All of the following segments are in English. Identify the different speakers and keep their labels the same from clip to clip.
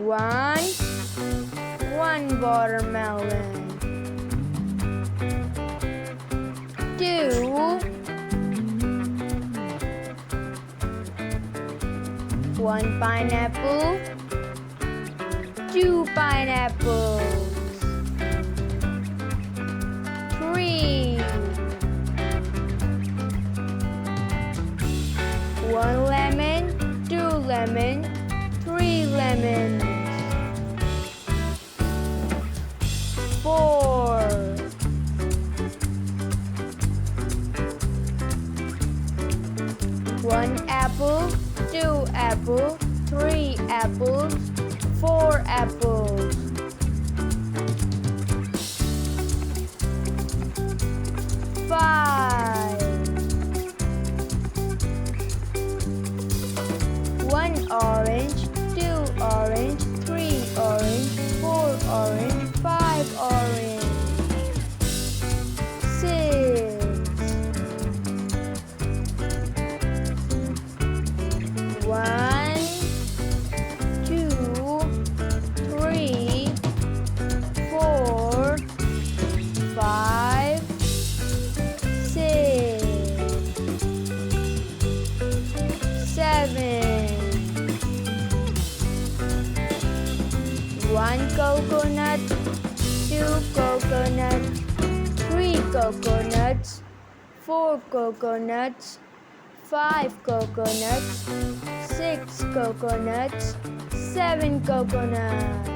Speaker 1: One watermelon. 2 1 pineapple. 2 pineapples. 3 1 lemon. 2 lemon. 3 lemons. 4 1 apple. 2 apple. 3 apples. 4 apples. 5 1 orange. 2 orange. 3 orange. 4 orange. 5 orange. 6 1 2 3 4 5 6 7 1 coconut. 2 coconut. 3 coconuts. 4 coconuts. 5 coconuts. 6 coconuts. 7 coconuts.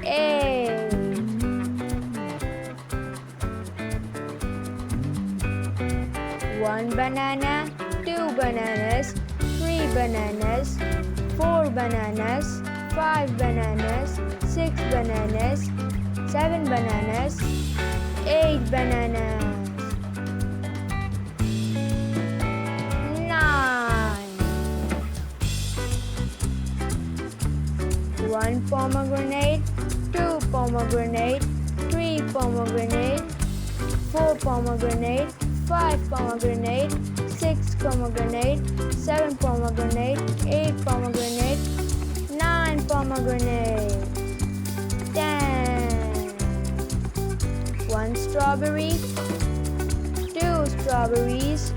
Speaker 1: 8 1 banana. 2 bananas. 3 bananas. 4 bananas. 5 bananas. 6 bananas. 7 bananas. 8 bananas. 1 pomegranate. 2 pomegranate. 3 pomegranate. 4 pomegranate. 5 pomegranate. 6 pomegranate. 7 pomegranate. 8 pomegranate. 9 pomegranate. 10 1 strawberry. 2 strawberries.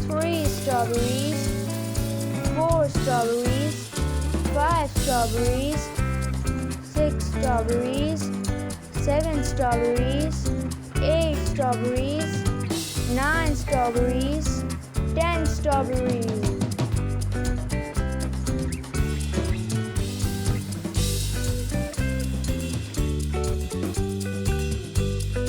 Speaker 1: 3 strawberries. 4 strawberries. 5 strawberries. 6 strawberries. 7 strawberries. 8 strawberries. 9 strawberries. 10 strawberries.